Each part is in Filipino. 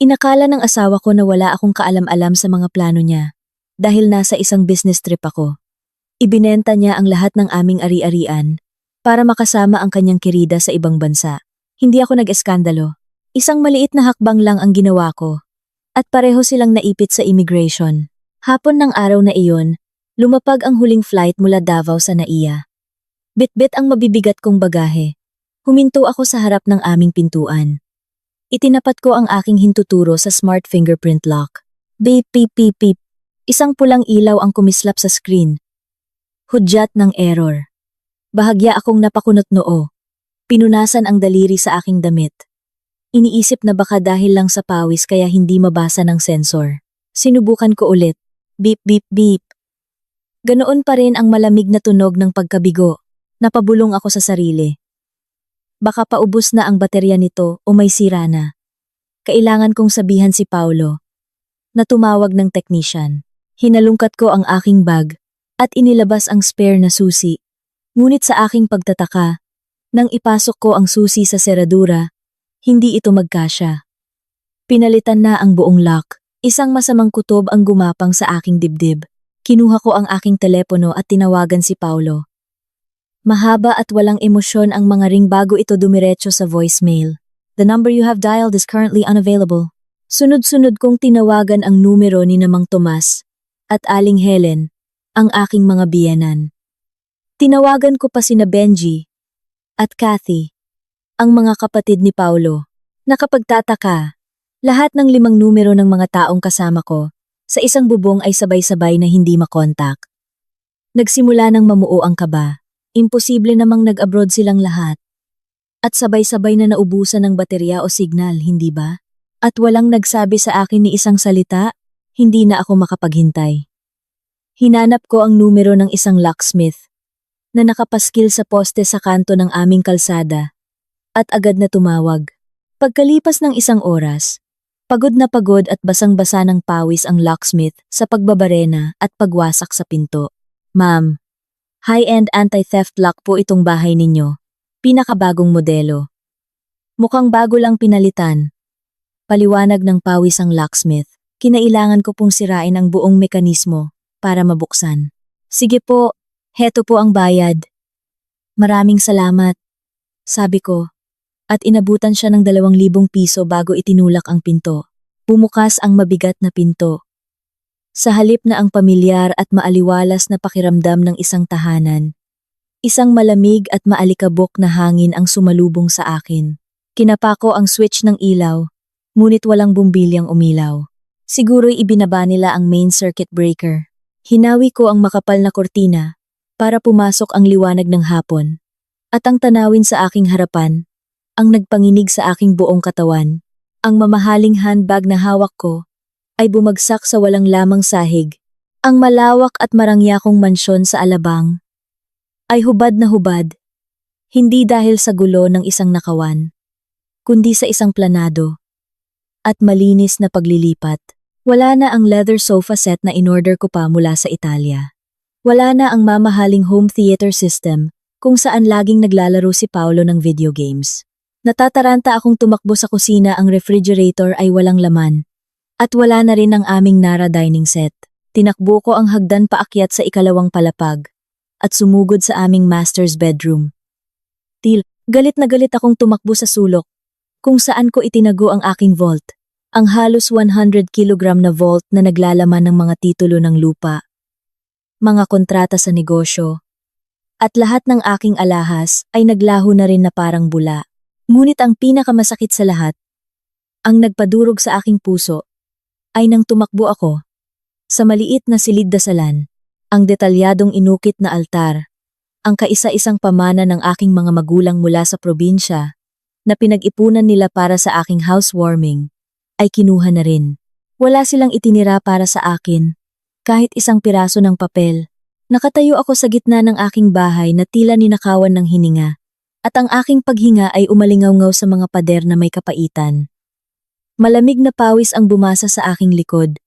Inakala ng asawa ko na wala akong kaalam-alam sa mga plano niya dahil nasa isang business trip ako. Ibinenta niya ang lahat ng aming ari-arian para makasama ang kanyang kirida sa ibang bansa. Hindi ako nag-eskandalo. Isang maliit na hakbang lang ang ginawa ko. At pareho silang naipit sa immigration. Hapon ng araw na iyon, lumapag ang huling flight mula Davao sa NAIA. Bitbit ang mabibigat kong bagahe. Huminto ako sa harap ng aming pintuan. Itinapat ko ang aking hintuturo sa smart fingerprint lock. Beep, beep, beep, beep. Isang pulang ilaw ang kumislap sa screen. Hudyat ng error. Bahagya akong napakunot noo. Pinunasan ang daliri sa aking damit. Iniisip na baka dahil lang sa pawis kaya hindi mabasa ng sensor. Sinubukan ko ulit. Beep, beep, beep. Ganoon pa rin ang malamig na tunog ng pagkabigo. Napabulong ako sa sarili. Baka paubos na ang baterya nito o may sira na. Kailangan kong sabihan si Paulo na tumawag ng technician. Hinalungkat ko ang aking bag at inilabas ang spare na susi. Ngunit sa aking pagtataka, nang ipasok ko ang susi sa seradura, hindi ito magkasya. Pinalitan na ang buong lock. Isang masamang kutob ang gumapang sa aking dibdib. Kinuha ko ang aking telepono at tinawagan si Paulo. Mahaba at walang emosyon ang mga ring bago ito dumiretso sa voicemail. The number you have dialed is currently unavailable. Sunod-sunod kong tinawagan ang numero ni Mang Tomas at Aling Helen, ang aking mga biyenan. Tinawagan ko pa sina Benji at Kathy, ang mga kapatid ni Paulo. Nakapagtataka, lahat ng 5 numero ng mga taong kasama ko sa isang bubong ay sabay-sabay na hindi makontak. Nagsimula ng mamuo ang kaba. Imposible namang nag-abroad silang lahat. At sabay-sabay na naubusan ng baterya o signal, hindi ba? At walang nagsabi sa akin ni isang salita, hindi na ako makapaghintay. Hinanap ko ang numero ng isang locksmith na nakapaskil sa poste sa kanto ng aming kalsada at agad na tumawag. Pagkalipas ng 1 oras, pagod na pagod at basang-basa ng pawis ang locksmith sa pagbabarena at pagwasak sa pinto. Ma'am, high-end anti-theft lock po itong bahay ninyo. Pinakabagong modelo. Mukhang bago lang pinalitan. Paliwanag ng pawis ang locksmith. Kinailangan ko pong sirain ang buong mekanismo para mabuksan. Sige po, heto po ang bayad. Maraming salamat, sabi ko. At inabutan siya ng 2,000 piso bago itinulak ang pinto. Bumukas ang mabigat na pinto. Sa halip na ang pamilyar at maaliwalas na pakiramdam ng isang tahanan, isang malamig at maalikabok na hangin ang sumalubong sa akin. Kinapa ko ang switch ng ilaw, ngunit walang bumbilyang umilaw. Siguro'y ibinaba nila ang main circuit breaker. Hinawi ko ang makapal na kortina para pumasok ang liwanag ng hapon. At ang tanawin sa aking harapan, ang nagpanginig sa aking buong katawan. Ang mamahaling handbag na hawak ko ay bumagsak sa walang lamang sahig. Ang malawak at marangyakong mansyon sa Alabang ay hubad na hubad, hindi dahil sa gulo ng isang nakawan, kundi sa isang planado at malinis na paglilipat. Wala na ang leather sofa set na inorder ko pa mula sa Italia. Wala na ang mamahaling home theater system kung saan laging naglalaro si Paulo ng video games. Natataranta akong tumakbo sa kusina, ang refrigerator ay walang laman. At wala na rin ang aming Nara dining set. Tinakbo ko ang hagdan paakyat sa 2nd palapag at sumugod sa aming master's bedroom. Galit na galit akong tumakbo sa sulok kung saan ko itinago ang aking vault. Ang halos 100 kilogram na vault na naglalaman ng mga titulo ng lupa, mga kontrata sa negosyo, at lahat ng aking alahas ay naglaho na rin na parang bula. Ngunit ang pinakamasakit sa lahat, ang nagpadurog sa aking puso, ay nang tumakbo ako sa maliit na silid-dasalan, ang detalyadong inukit na altar, ang kaisa-isang pamana ng aking mga magulang mula sa probinsya na pinag-ipunan nila para sa aking housewarming, ay kinuha na rin. Wala silang itinira para sa akin, kahit isang piraso ng papel. Nakatayo ako sa gitna ng aking bahay na tila ninakawan ng hininga, at ang aking paghinga ay umalingaw-ngaw sa mga pader na may kapaitan. Malamig na pawis ang bumasa sa aking likod.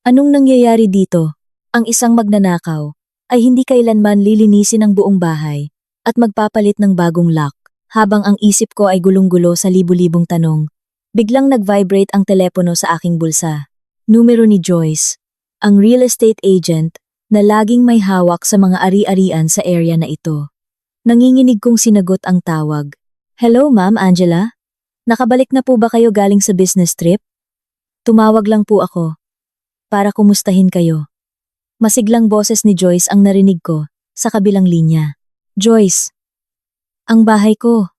Anong nangyayari dito? Ang isang magnanakaw ay hindi kailanman lilinisin ang buong bahay at magpapalit ng bagong lock, habang ang isip ko ay gulong-gulo sa libu-libong tanong. Biglang nag-vibrate ang telepono sa aking bulsa. Numero ni Joyce, ang real estate agent na laging may hawak sa mga ari-arian sa area na ito. Nanginginig kong sinagot ang tawag. Hello, Ma'am Angela? Nakabalik na po ba kayo galing sa business trip? Tumawag lang po ako para kumustahin kayo. Masiglang boses ni Joyce ang narinig ko sa kabilang linya. Joyce, ang bahay ko.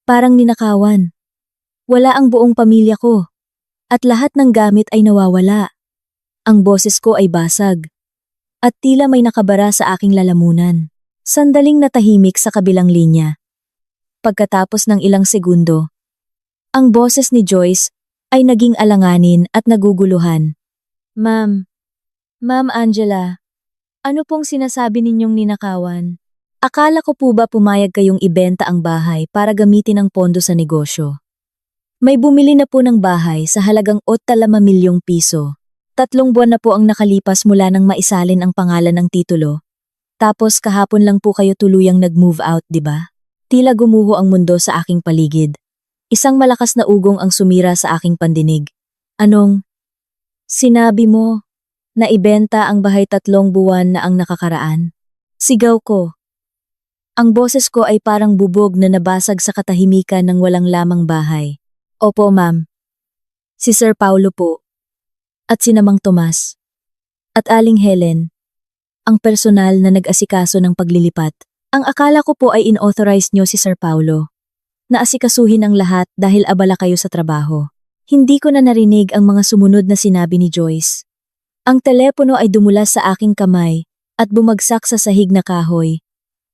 Parang ninakawan. Wala ang buong pamilya ko. At lahat ng gamit ay nawawala. Ang boses ko ay basag. At tila may nakabara sa aking lalamunan. Sandaling natahimik sa kabilang linya. Pagkatapos ng ilang segundo, ang boses ni Joyce ay naging alanganin at naguguluhan. Ma'am Angela, ano pong sinasabi ninyong ninakawan? Akala ko po ba pumayag kayong ibenta ang bahay para gamitin ang pondo sa negosyo? May bumili na po ng bahay sa halagang 8 milyong piso. 3 buwan na po ang nakalipas mula nang maisalin ang pangalan ng titulo. Tapos kahapon lang po kayo tuluyang nag-move out, di ba? Tila gumuho ang mundo sa aking paligid. Isang malakas na ugong ang sumira sa aking pandinig. Anong? Sinabi mo na ibenta ang bahay 3 buwan na ang nakakaraan? Sigaw ko. Ang boses ko ay parang bubog na nabasag sa katahimikan ng walang lamang bahay. Opo, ma'am. Si Sir Paulo po. At si Namang Tomas. At Aling Helen. Ang personal na nag-asikaso ng paglilipat. Ang akala ko po ay in-authorize nyo si Sir Paulo. Naasikasuhin ang lahat dahil abala kayo sa trabaho. Hindi ko na narinig ang mga sumunod na sinabi ni Joyce. Ang telepono ay dumulas sa aking kamay at bumagsak sa sahig na kahoy.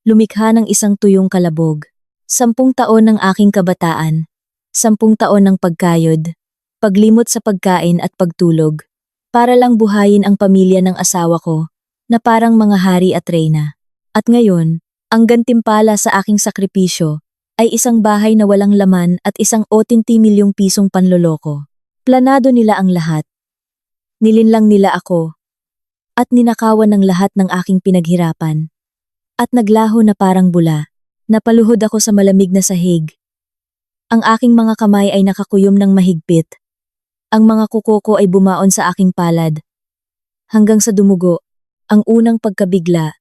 Lumikha ng isang tuyong kalabog. 10 taon ng aking kabataan. 10 taon ng pagkayod, paglimot sa pagkain at pagtulog, para lang buhayin ang pamilya ng asawa ko, na parang mga hari at reyna. At ngayon, ang gantimpala sa aking sakripisyo, ay isang bahay na walang laman at isang 80 milyong pisong panloloko. Planado nila ang lahat. Nilinlang nila ako, at ninakawan ng lahat ng aking pinaghirapan. At naglaho na parang bula, napaluhod ako sa malamig na sahig. Ang aking mga kamay ay nakakuyom ng mahigpit. Ang mga kuko ko ay bumaon sa aking palad. Hanggang sa dumugo, ang unang pagkabigla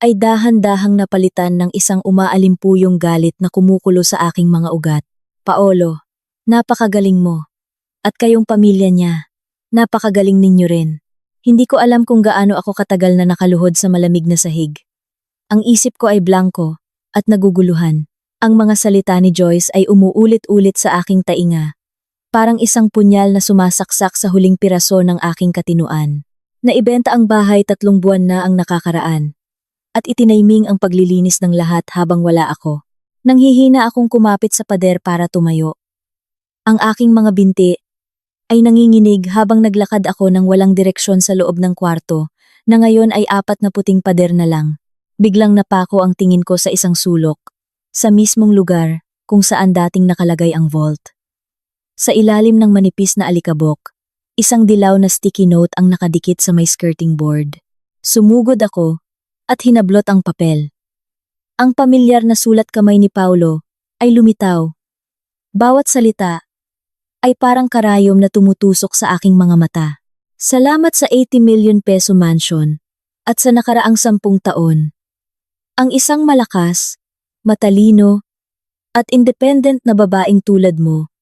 ay dahan-dahang napalitan ng isang umaalimpuyong galit na kumukulo sa aking mga ugat. Paolo, napakagaling mo. At kayong pamilya niya, napakagaling ninyo rin. Hindi ko alam kung gaano ako katagal na nakaluhod sa malamig na sahig. Ang isip ko ay blanko at naguguluhan. Ang mga salita ni Joyce ay umuulit-ulit sa aking tainga. Parang isang punyal na sumasaksak sa huling piraso ng aking katinuan. Naibenta ang bahay 3 buwan na ang nakakaraan. At itinayming ang paglilinis ng lahat habang wala ako. Nanghihina akong kumapit sa pader para tumayo. Ang aking mga binti ay nanginginig habang naglakad ako ng walang direksyon sa loob ng kwarto, na ngayon ay 4 na puting pader na lang. Biglang napako ang tingin ko sa isang sulok. Sa mismong lugar kung saan dating nakalagay ang vault. Sa ilalim ng manipis na alikabok, isang dilaw na sticky note ang nakadikit sa may skirting board. Sumugod ako at hinablot ang papel. Ang pamilyar na sulat kamay ni Paulo ay lumitaw. Bawat salita ay parang karayom na tumutusok sa aking mga mata. Salamat sa 80 million peso mansion at sa nakaraang 10 taon. Ang isang malakas, matalino, at independent na babaeng tulad mo,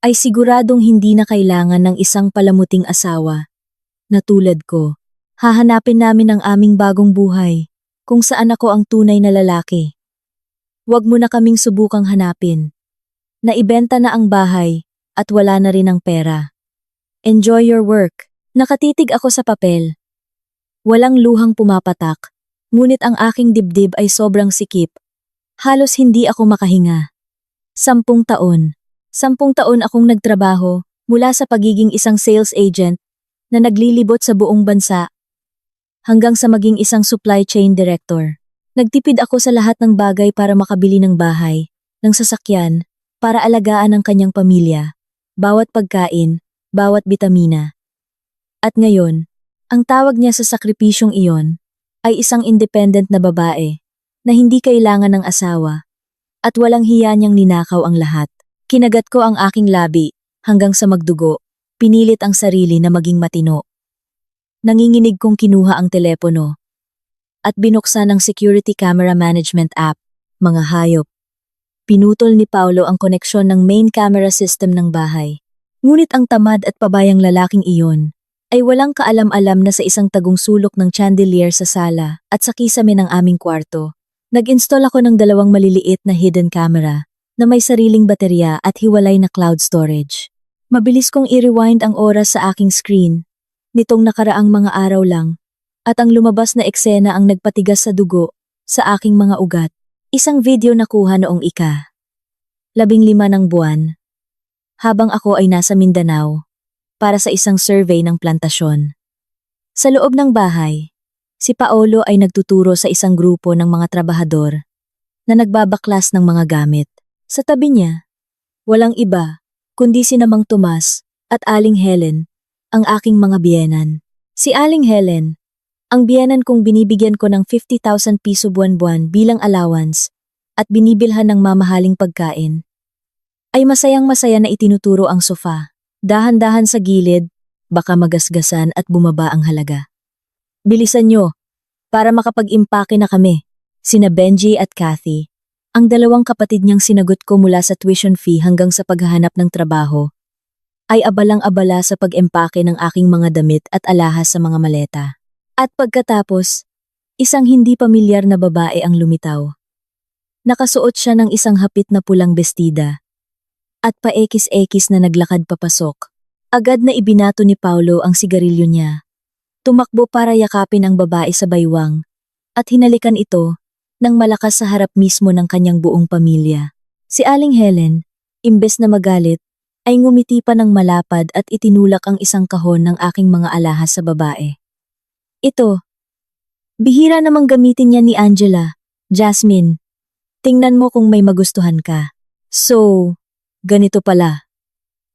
ay siguradong hindi na kailangan ng isang palamuting asawa, na tulad ko. Hahanapin namin ang aming bagong buhay, kung saan ako ang tunay na lalaki. Huwag mo na kaming subukang hanapin. Naibenta na ang bahay, at wala na rin ang pera. Enjoy your work. Nakatitig ako sa papel. Walang luhang pumapatak, ngunit ang aking dibdib ay sobrang sikip. Halos hindi ako makahinga. 10 taon. 10 taon akong nagtrabaho mula sa pagiging isang sales agent na naglilibot sa buong bansa hanggang sa maging isang supply chain director. Nagtipid ako sa lahat ng bagay para makabili ng bahay, ng sasakyan, para alagaan ang kanyang pamilya, bawat pagkain, bawat bitamina. At ngayon, ang tawag niya sa sakripisyong iyon ay isang independent na babae na hindi kailangan ng asawa at walang hiya niyang ninakaw ang lahat. Kinagat ko ang aking labi hanggang sa magdugo, pinilit ang sarili na maging matino. Nanginginig kong kinuha ang telepono at binuksan ang security camera management app, mga hayop. Pinutol ni Paulo ang koneksyon ng main camera system ng bahay. Ngunit ang tamad at pabayang lalaking iyon ay walang kaalam-alam na sa isang tagong sulok ng chandelier sa sala at sa kisame ng aming kwarto. Nag-install ako ng 2 maliliit na hidden camera na may sariling baterya at hiwalay na cloud storage. Mabilis kong i-rewind ang oras sa aking screen nitong nakaraang mga araw lang at ang lumabas na eksena ang nagpatigas sa dugo sa aking mga ugat. Isang video na kuha noong 15 ng buwan habang ako ay nasa Mindanao para sa isang survey ng plantasyon. Sa loob ng bahay, si Paolo ay nagtuturo sa isang grupo ng mga trabahador na nagbabaklas ng mga gamit. Sa tabi niya, walang iba kundi si Mang Tomas at Aling Helen, ang aking mga biyenan. Si Aling Helen, ang biyenan kong binibigyan ko ng 50,000 piso buwan-buwan bilang allowance at binibilhan ng mamahaling pagkain, ay masayang-masaya na itinuturo ang sofa. Dahan-dahan sa gilid, baka magasgasan at bumaba ang halaga. Bilisan nyo, para makapag-impake na kami. Sina Benji at Kathy, ang 2 kapatid niyang sinagot ko mula sa tuition fee hanggang sa paghahanap ng trabaho, ay abalang-abala sa pag-empake ng aking mga damit at alahas sa mga maleta. At pagkatapos, isang hindi pamilyar na babae ang lumitaw. Nakasuot siya ng isang hapit na pulang bestida at paekis-ekis na naglakad papasok. Agad na ibinato ni Paulo ang sigarilyo niya. Tumakbo para yakapin ang babae sa baywang at hinalikan ito ng malakas sa harap mismo ng kanyang buong pamilya. Si Aling Helen, imbes na magalit, ay ngumiti pa ng malapad at itinulak ang isang kahon ng aking mga alahas sa babae. Ito, bihira namang gamitin niya ni Angela. Jasmine, tingnan mo kung may magustuhan ka. So, ganito pala.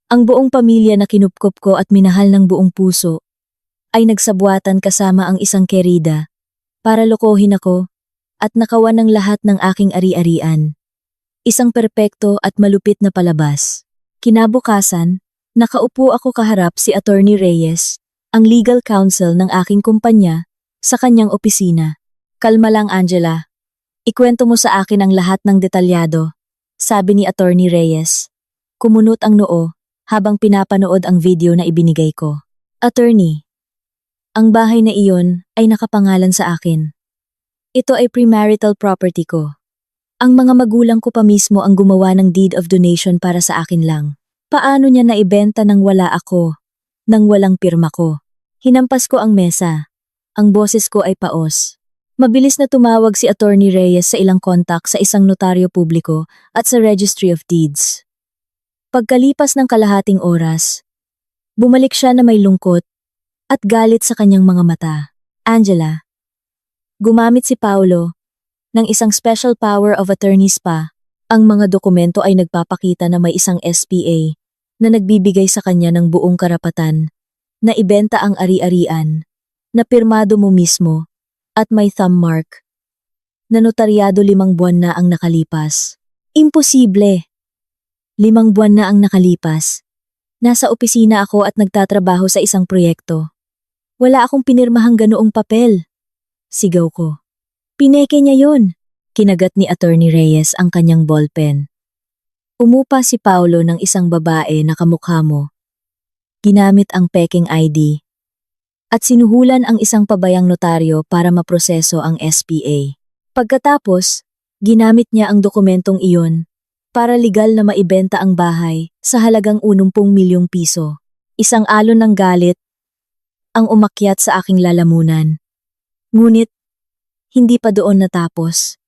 Ang buong pamilya na kinupkop ko at minahal ng buong puso ay nagsabuatan kasama ang isang kerida para lokohin ako at nakawan ng lahat ng aking ari-arian. Isang perpekto at malupit na palabas. Kinabukasan, nakaupo ako kaharap si Attorney Reyes, ang legal counsel ng aking kumpanya, sa kanyang opisina. Kalma lang, Angela. Ikwento mo sa akin ang lahat ng detalyado, sabi ni Attorney Reyes. Kumunot ang noo habang pinapanood ang video na ibinigay ko. Attorney, ang bahay na iyon ay nakapangalan sa akin. Ito ay premarital property ko. Ang mga magulang ko pa mismo ang gumawa ng deed of donation para sa akin lang. Paano niya naibenta nang wala ako? Nang walang pirma ko? Hinampas ko ang mesa. Ang boses ko ay paos. Mabilis na tumawag si Attorney Reyes sa ilang kontak sa isang notaryo publiko at sa Registry of Deeds. Pagkalipas ng kalahating oras, bumalik siya na may lungkot at galit sa kanyang mga mata. Angela, gumamit si Paulo ng isang special power of attorneys pa. Ang mga dokumento ay nagpapakita na may isang SPA na nagbibigay sa kanya ng buong karapatan na ibenta ang ari-arian na pirmado mo mismo at may thumb mark na notaryado 5 buwan na ang nakalipas. Imposible! 5 buwan na ang nakalipas. Nasa opisina ako at nagtatrabaho sa isang proyekto. Wala akong pinirmahang ganoong papel. Sigaw ko. Pineke niya yun. Kinagat ni Attorney Reyes ang kanyang ballpen. Umupa si Paulo ng isang babae na kamukha mo. Ginamit ang peking ID at sinuhulan ang isang pabayang notaryo para maproseso ang SPA. Pagkatapos, ginamit niya ang dokumentong iyon para legal na maibenta ang bahay sa halagang 80 milyong piso. Isang alon ng galit ang umakyat sa aking lalamunan. Ngunit, hindi pa doon natapos.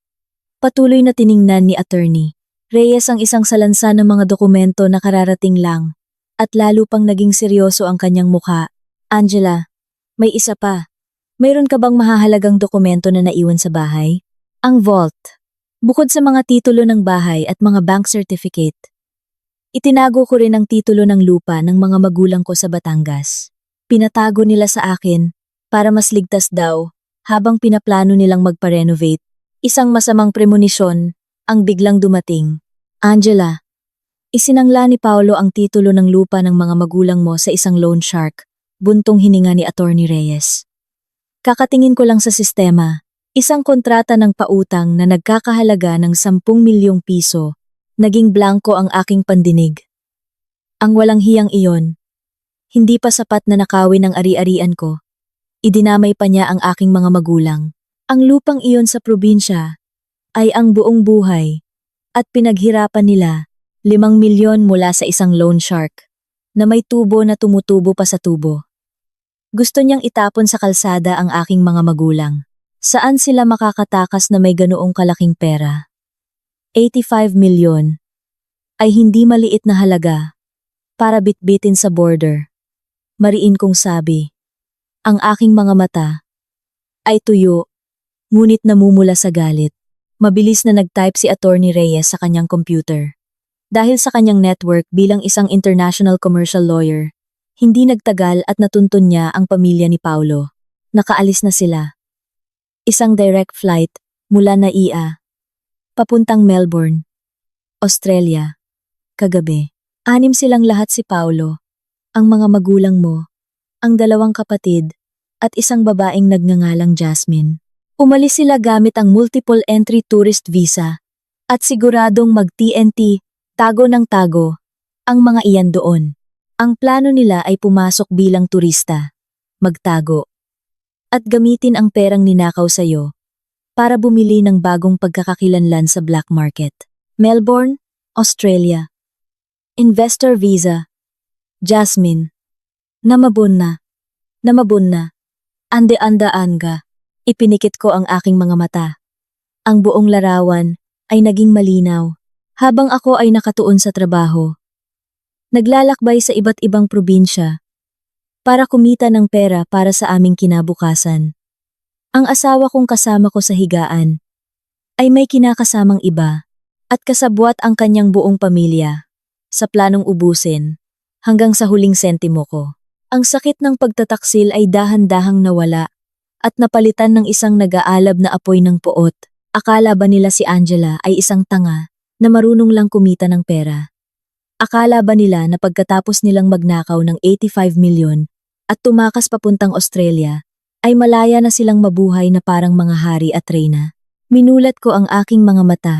Patuloy na tiningnan ni Attorney Reyes ang isang salansa ng mga dokumento na kararating lang at lalo pang naging seryoso ang kanyang mukha. Angela, may isa pa. Mayroon ka bang mahahalagang dokumento na naiwan sa bahay? Ang vault. Bukod sa mga titulo ng bahay at mga bank certificate, itinago ko rin ang titulo ng lupa ng mga magulang ko sa Batangas. Pinatago nila sa akin para mas ligtas daw habang pinaplano nilang magpa-renovate. Isang masamang premonisyon ang biglang dumating. Angela, Isinangla ni Paolo ang titulo ng lupa ng mga magulang mo sa isang loan shark, buntong hininga ni Attorney Reyes. Kakatingin ko lang sa sistema, isang kontrata ng pautang na nagkakahalaga ng 10 milyong piso, naging blanko ang aking pandinig. Ang walang hiyang iyon, hindi pa sapat na nakawin ang ari-arian ko. Idinamay pa niya ang aking mga magulang. Ang lupang iyon sa probinsya ay ang buong buhay at pinaghirapan nila 5 milyon mula sa isang loan shark na may tubo na tumutubo pa sa tubo. Gusto niyang itapon sa kalsada ang aking mga magulang. Saan sila makakatakas na may ganoong kalaking pera? 85 milyon ay hindi maliit na halaga para bitbitin sa border. Mariin kong sabi, ang aking mga mata ay tuyo, ngunit namumula sa galit. Mabilis na nag-type si Attorney Reyes sa kanyang computer. Dahil sa kanyang network bilang isang international commercial lawyer, hindi nagtagal at natuntun niya ang pamilya ni Paolo. Nakaalis na sila. Isang direct flight mula NAIA, papuntang Melbourne, Australia. Kagabi, 6 silang lahat si Paolo, ang mga magulang mo, ang 2 kapatid, at isang babaeng nagngangalang Jasmine. Umalis sila gamit ang multiple entry tourist visa at siguradong mag-TNT, tago ng tago, ang mga iyan doon. Ang plano nila ay pumasok bilang turista, magtago, at gamitin ang perang ninakaw sa'yo para bumili ng bagong pagkakakilanlan sa black market. Melbourne, Australia. Investor visa. Jasmine. Namabon na. Ande-andaan ka. Ipinikit ko ang aking mga mata. Ang buong larawan ay naging malinaw habang ako ay nakatuon sa trabaho. Naglalakbay sa iba't ibang probinsya para kumita ng pera para sa aming kinabukasan. Ang asawa kong kasama ko sa higaan ay may kinakasamang iba at kasabwat ang kanyang buong pamilya sa planong ubusin hanggang sa huling sentimo ko. Ang sakit ng pagtataksil ay dahan-dahang nawala at napalitan ng isang nag-aalab na apoy ng puot. Akala ba nila si Angela ay isang tanga na marunong lang kumita ng pera? Akala ba nila na pagkatapos nilang magnakaw ng 85 milyon at tumakas papuntang Australia, ay malaya na silang mabuhay na parang mga hari at reyna? Minulat ko ang aking mga mata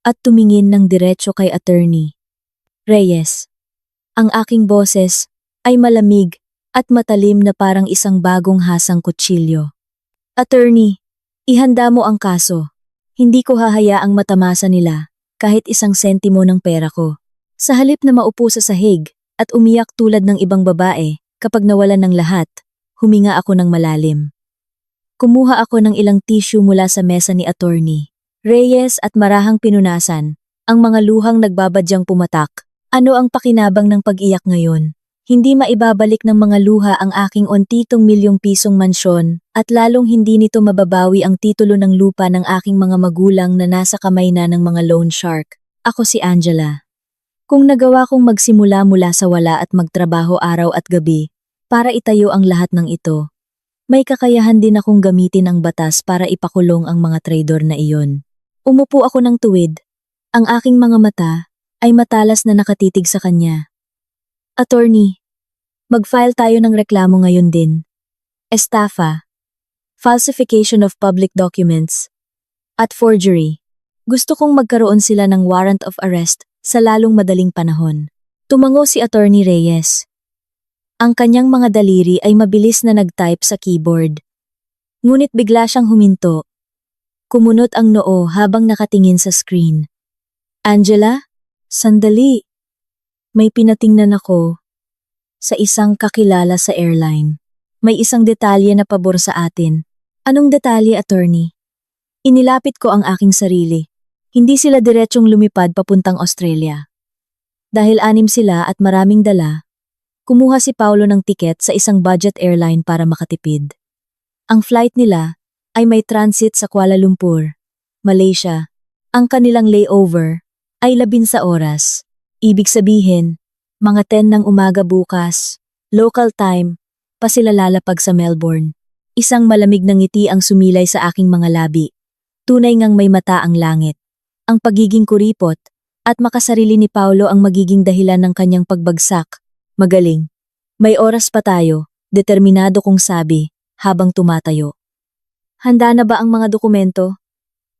at tumingin ng diretso kay Attorney Reyes. Ang aking boses ay malamig at matalim na parang isang bagong hasang kutsilyo. Attorney, ihanda mo ang kaso. Hindi ko hahayaang matamasa nila kahit isang sentimo ng pera ko. Sa halip na maupo sa sahig at umiyak tulad ng ibang babae kapag nawalan ng lahat, huminga ako ng malalim. Kumuha ako ng ilang tissue mula sa mesa ni Attorney Reyes at marahang pinunasan ang mga luhang nagbabadyang pumatak. Ano ang pakinabang ng pag-iyak ngayon? Hindi maibabalik ng mga luha ang aking untitong milyong pisong mansyon at lalong hindi nito mababawi ang titulo ng lupa ng aking mga magulang na nasa kamay na ng mga loan shark. Ako si Angela. Kung nagawa kong magsimula mula sa wala at magtrabaho araw at gabi para itayo ang lahat ng ito, may kakayahan din akong gamitin ang batas para ipakulong ang mga traidor na iyon. Umupo ako ng tuwid. Ang aking mga mata ay matalas na nakatitig sa kanya. Attorney, mag-file tayo ng reklamo ngayon din. Estafa, falsification of public documents, at forgery. Gusto kong magkaroon sila ng warrant of arrest sa lalong madaling panahon. Tumango si Attorney Reyes. Ang kanyang mga daliri ay mabilis na nag-type sa keyboard. Ngunit bigla siyang huminto. Kumunot ang noo habang nakatingin sa screen. Angela, sandali. May pinatingnan ako sa isang kakilala sa airline. May isang detalye na pabor sa atin. Anong detalye, Attorney? Inilapit ko ang aking sarili. Hindi sila diretsyong lumipad papuntang Australia. Dahil 6 sila at maraming dala, kumuha si Paolo ng tiket sa isang budget airline para makatipid. Ang flight nila ay may transit sa Kuala Lumpur, Malaysia. Ang kanilang layover ay 11 oras. Ibig sabihin, mga 10 ng umaga bukas, local time, pa sila lalapag sa Melbourne. Isang malamig na ngiti ang sumilay sa aking mga labi. Tunay ngang may mata ang langit. Ang pagiging kuripot At makasarili ni Paulo ang magiging dahilan ng kanyang pagbagsak. Magaling. May oras pa tayo, determinado kong sabi, habang tumatayo. Handa na ba ang mga dokumento?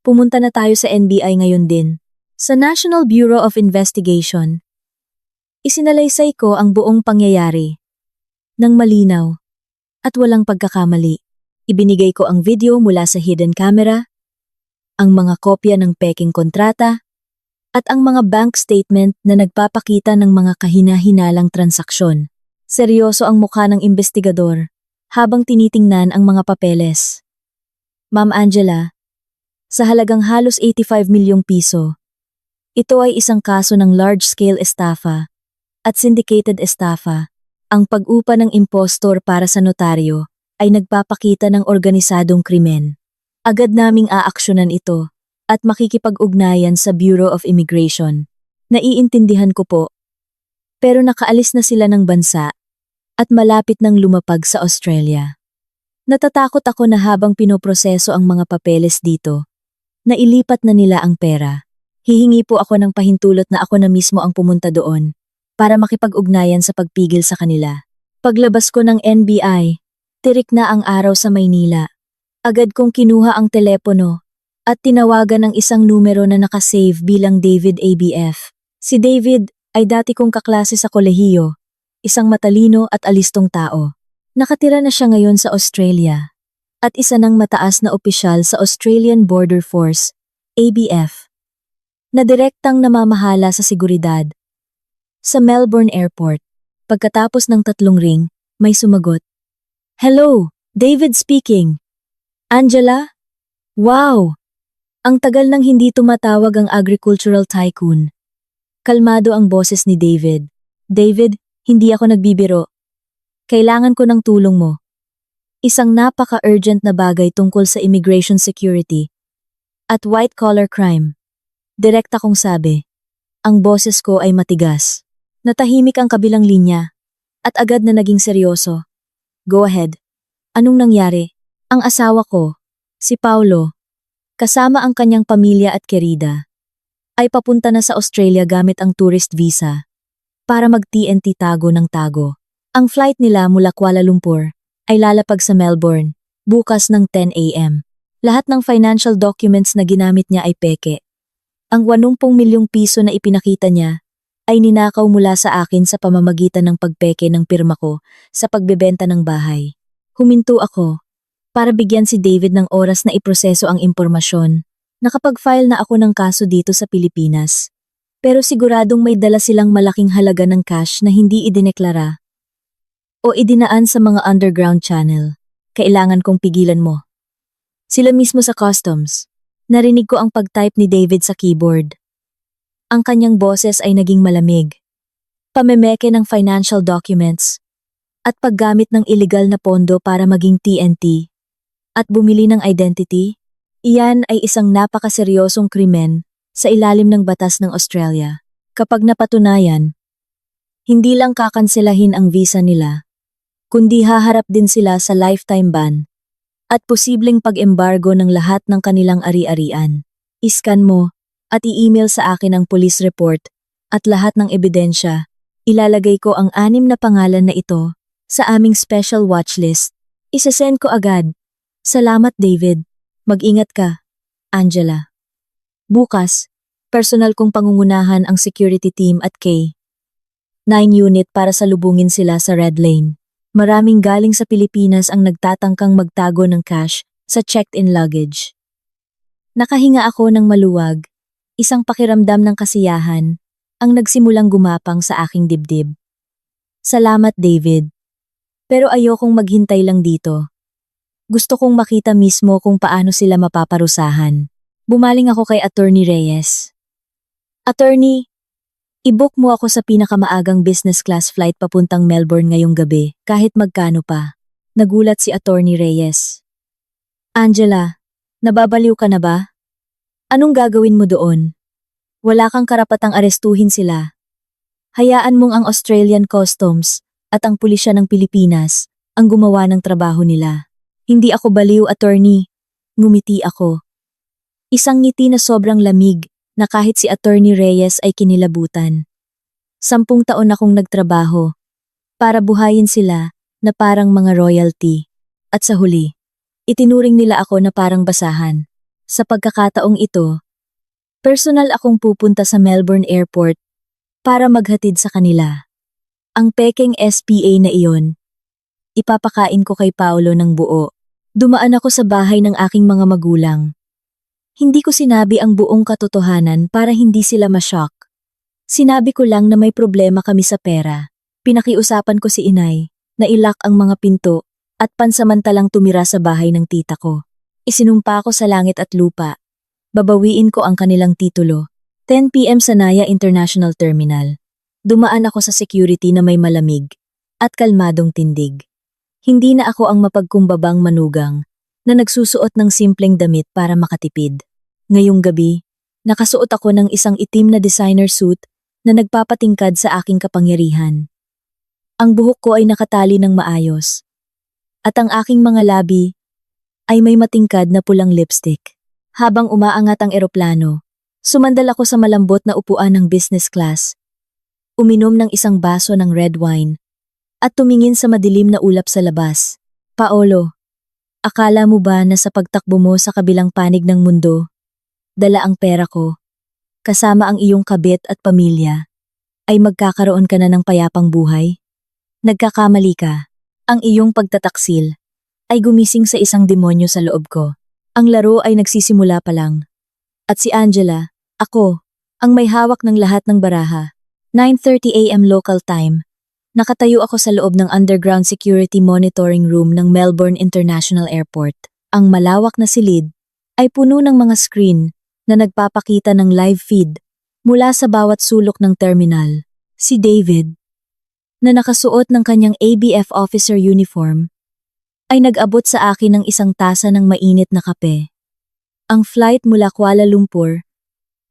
Pumunta na tayo sa NBI ngayon din. Sa National Bureau of Investigation. Isinalaysay ko ang buong pangyayari. Nang malinaw. At walang pagkakamali. Ibinigay ko ang video mula sa hidden camera, ang mga kopya ng peking kontrata, at ang mga bank statement na nagpapakita ng mga kahina-hinalang transaksyon. Seryoso ang mukha ng investigador habang tinitingnan ang mga papeles. Ma'am Angela, sa halagang halos 85 milyong piso, ito ay isang kaso ng large-scale estafa at syndicated estafa. Ang pag-upa ng impostor para sa notaryo ay nagpapakita ng organisadong krimen. Agad naming aaksyonan ito at makikipag-ugnayan sa Bureau of Immigration. Naiintindihan ko po. Pero nakaalis na sila ng bansa at malapit nang lumapag sa Australia. Natatakot ako na habang pinoproseso ang mga papeles dito, nailipat na nila ang pera. Hihingi po ako ng pahintulot na ako na mismo ang pumunta doon para makipag-ugnayan sa pagpigil sa kanila. Paglabas ko ng NBI, tirik na ang araw sa Maynila. Agad kong kinuha ang telepono at tinawagan ng isang numero na nakasave bilang David ABF. Si David ay dati kong kaklase sa kolehiyo, isang matalino at alistong tao. Nakatira na siya ngayon sa Australia at isa ng mataas na opisyal sa Australian Border Force, ABF, na direktang namamahala sa seguridad. Sa Melbourne Airport, pagkatapos ng 3 ring, may sumagot. Hello, David speaking. Angela? Wow! Ang tagal nang hindi tumatawag ang agricultural tycoon. Kalmado ang boses ni David. David, hindi ako nagbibiro. Kailangan ko ng tulong mo. Isang napaka-urgent na bagay tungkol sa immigration security at white-collar crime. Direkta kong sabi. Ang boses ko ay matigas. Natahimik ang kabilang linya at agad na naging seryoso. Go ahead. Anong nangyari? Ang asawa ko, si Paulo, kasama ang kanyang pamilya at kerida, ay papunta na sa Australia gamit ang tourist visa para mag-TNT tago ng tago. Ang flight nila mula Kuala Lumpur ay lalapag sa Melbourne bukas ng 10 a.m. Lahat ng financial documents na ginamit niya ay peke. Ang 80 milyong piso na ipinakita niya ay ninakaw mula sa akin sa pamamagitan ng pagpeke ng pirma ko sa pagbebenta ng bahay. Huminto ako para bigyan si David ng oras na iproseso ang impormasyon. Nakapag-file na ako ng kaso dito sa Pilipinas. Pero siguradong may dala silang malaking halaga ng cash na hindi idineklara o idinaan sa mga underground channel. Kailangan kong pigilan mo. Sila mismo sa customs. Narinig ko ang pag-type ni David sa keyboard. Ang kanyang boses ay naging malamig. Pamemeke ng financial documents at paggamit ng illegal na pondo para maging TNT at bumili ng identity, iyan ay isang napakaseryosong krimen sa ilalim ng batas ng Australia. Kapag napatunayan, hindi lang kakanselahin ang visa nila, kundi haharap din sila sa lifetime ban at posibleng pag-embargo ng lahat ng kanilang ari-arian. Iskan mo at i-email sa akin ang police report at lahat ng ebidensya. Ilalagay ko ang 6 na pangalan na ito sa aming special watchlist. Isasend ko agad. Salamat David. Mag-ingat ka. Angela. Bukas, personal kong pangungunahan ang security team at K9 unit para salubungin sila sa Red Lane. Maraming galing sa Pilipinas ang nagtatangkang magtago ng cash sa checked-in luggage. Nakahinga ako ng maluwag. Isang pakiramdam ng kasiyahan ang nagsimulang gumapang sa aking dibdib. Salamat David. Pero ayokong maghintay lang dito. Gusto kong makita mismo kung paano sila mapaparusahan. Bumaling ako kay Attorney Reyes. Attorney, i-book mo ako sa pinakamaagang business class flight papuntang Melbourne ngayong gabi kahit magkano pa. Nagulat si Attorney Reyes. Angela, nababaliw ka na ba? Anong gagawin mo doon? Wala kang karapatang arestuhin sila. Hayaan mong ang Australian Customs at ang pulisya ng Pilipinas ang gumawa ng trabaho nila. Hindi ako baliw, attorney. Ngumiti ako. Isang ngiti na sobrang lamig na kahit si Attorney Reyes ay kinilabutan. 10 taon akong nagtrabaho para buhayin sila na parang mga royalty. At sa huli, itinuring nila ako na parang basahan. Sa pagkakataong ito, personal akong pupunta sa Melbourne Airport para maghatid sa kanila. Ang pekeng SPA na iyon, ipapakain ko kay Paolo ng buo. Dumaan ako sa bahay ng aking mga magulang. Hindi ko sinabi ang buong katotohanan para hindi sila ma-shock. Sinabi ko lang na may problema kami sa pera. Pinakiusapan ko si inay na ilak ang mga pinto at pansamantalang tumira sa bahay ng tita ko. Isinumpa ko sa langit at lupa. Babawiin ko ang kanilang titulo. 10 PM sa Naya International Terminal. Dumaan ako sa security na may malamig at kalmadong tindig. Hindi na ako ang mapagkumbabang manugang na nagsusuot ng simpleng damit para makatipid. Ngayong gabi, nakasuot ako ng isang itim na designer suit na nagpapatingkad sa aking kapangyarihan. Ang buhok ko ay nakatali ng maayos. At ang aking mga labi ay may matingkad na pulang lipstick. Habang umaangat ang eroplano, sumandal ako sa malambot na upuan ng business class. Uminom ng isang baso ng red wine at tumingin sa madilim na ulap sa labas. Paolo, akala mo ba na sa pagtakbo mo sa kabilang panig ng mundo, dala ang pera ko, kasama ang iyong kabit at pamilya, ay magkakaroon ka na ng payapang buhay? Nagkakamali ka. Ang iyong pagtataksil ay gumising sa isang demonyo sa loob ko. Ang laro ay nagsisimula pa lang. At si Angela, ako, ang may hawak ng lahat ng baraha. 9:30 AM local time. Nakatayo ako sa loob ng underground security monitoring room ng Melbourne International Airport. Ang malawak na silid ay puno ng mga screen na nagpapakita ng live feed mula sa bawat sulok ng terminal. Si David, na nakasuot ng kanyang ABF officer uniform, ay nag-abot sa akin ng isang tasa ng mainit na kape. Ang flight mula Kuala Lumpur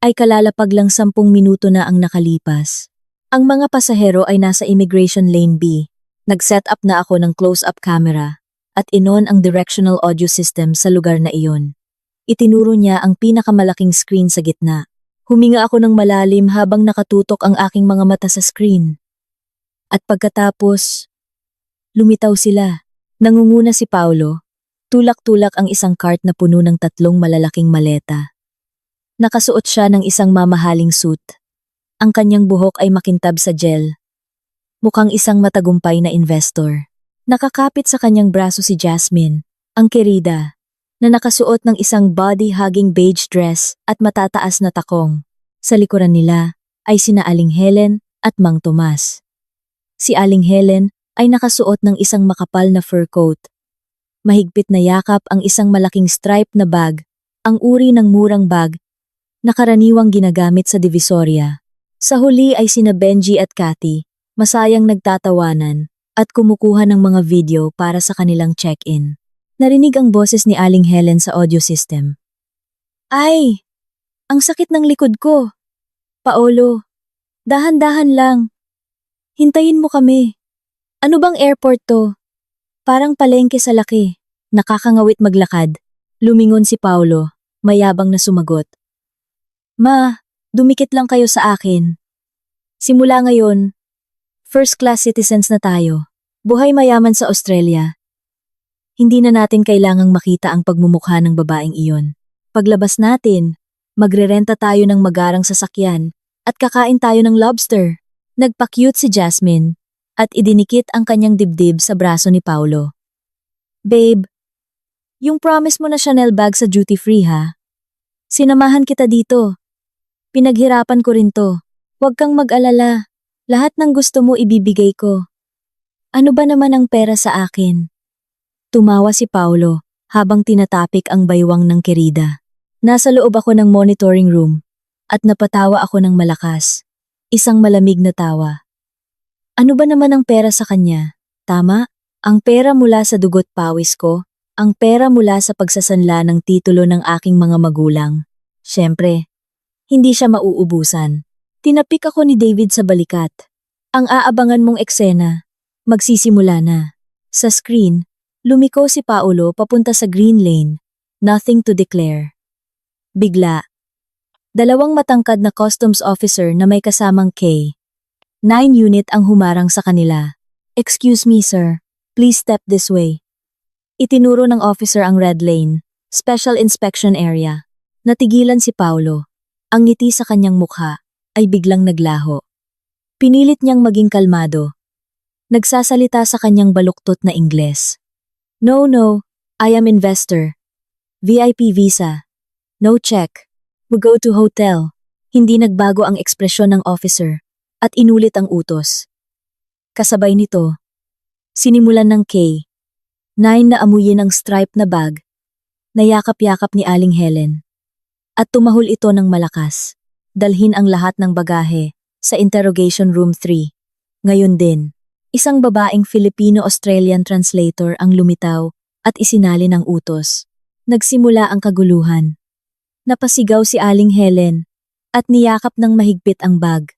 ay kalalapag lang 10 minuto na ang nakalipas. Ang mga pasahero ay nasa immigration lane B. Nag-set up na ako ng close-up camera at inon ang directional audio system sa lugar na iyon. Itinuro niya ang pinakamalaking screen sa gitna. Huminga ako ng malalim habang nakatutok ang aking mga mata sa screen. At pagkatapos, lumitaw sila. Nangunguna si Paolo. Tulak-tulak ang isang cart na puno ng 3 malalaking maleta. Nakasuot siya ng isang mamahaling suit. Ang kanyang buhok ay makintab sa gel. Mukhang isang matagumpay na investor. Nakakapit sa kanyang braso si Jasmine, ang kerida, na nakasuot ng isang body-hugging beige dress at matataas na takong. Sa likuran nila ay sina Aling Helen at Mang Tomas. Si Aling Helen ay nakasuot ng isang makapal na fur coat. Mahigpit na yakap ang isang malaking stripe na bag, ang uri ng murang bag na karaniwang ginagamit sa Divisoria. Sa huli ay sina Benji at Cathy, masayang nagtatawanan at kumukuha ng mga video para sa kanilang check-in. Narinig ang boses ni Aling Helen sa audio system. Ay! Ang sakit ng likod ko! Paolo, dahan-dahan lang. Hintayin mo kami. Ano bang airport to? Parang palengke sa laki. Nakakangawit maglakad. Lumingon si Paolo, mayabang na sumagot. Ma, dumikit lang kayo sa akin. Simula ngayon, first class citizens na tayo. Buhay mayaman sa Australia. Hindi na natin kailangang makita ang pagmumukha ng babaeng iyon. Paglabas natin, magrerenta tayo ng magarang sasakyan at kakain tayo ng lobster. Nagpa-cute si Jasmine at idinikit ang kanyang dibdib sa braso ni Paolo. Babe, yung promise mo na Chanel bag sa duty free ha? Sinamahan kita dito. Pinaghirapan ko rin to. Huwag kang mag-alala. Lahat ng gusto mo ibibigay ko. Ano ba naman ang pera sa akin? Tumawa si Paolo habang tinatapik ang baywang ng kerida. Nasa loob ako ng monitoring room at napatawa ako ng malakas. Isang malamig na tawa. Ano ba naman ang pera sa kanya? Tama, ang pera mula sa dugot pawis ko, ang pera mula sa pagsasanla ng titulo ng aking mga magulang. Siyempre, hindi siya mauubusan. Tinapik ako ni David sa balikat. Ang aabangan mong eksena, magsisimula na. Sa screen, lumiko si Paolo papunta sa green lane, nothing to declare. Bigla, Dalawang matangkad na customs officer na may kasamang K. 9 unit ang humarang sa kanila. "Excuse me, sir. Please step this way." Itinuro ng officer ang red lane, special inspection area. Natigilan si Paulo. Ang ngiti sa kanyang mukha ay biglang naglaho. Pinilit niyang maging kalmado. Nagsasalita sa kanyang baluktot na Ingles. "No, I am investor. VIP visa. No check. We go to hotel." Hindi nagbago ang ekspresyon ng officer at inulit ang utos. Kasabay nito, sinimulan ng K. 9 na amuyin ang stripe na bag, nayakap-yakap ni Aling Helen. At tumahol ito ng malakas, dalhin ang lahat ng bagahe sa interrogation room 3. Ngayon din, isang babaeng Filipino-Australian translator ang lumitaw at isinalin ang utos. Nagsimula ang kaguluhan. Napasigaw si Aling Helen at niyakap ng mahigpit ang bag.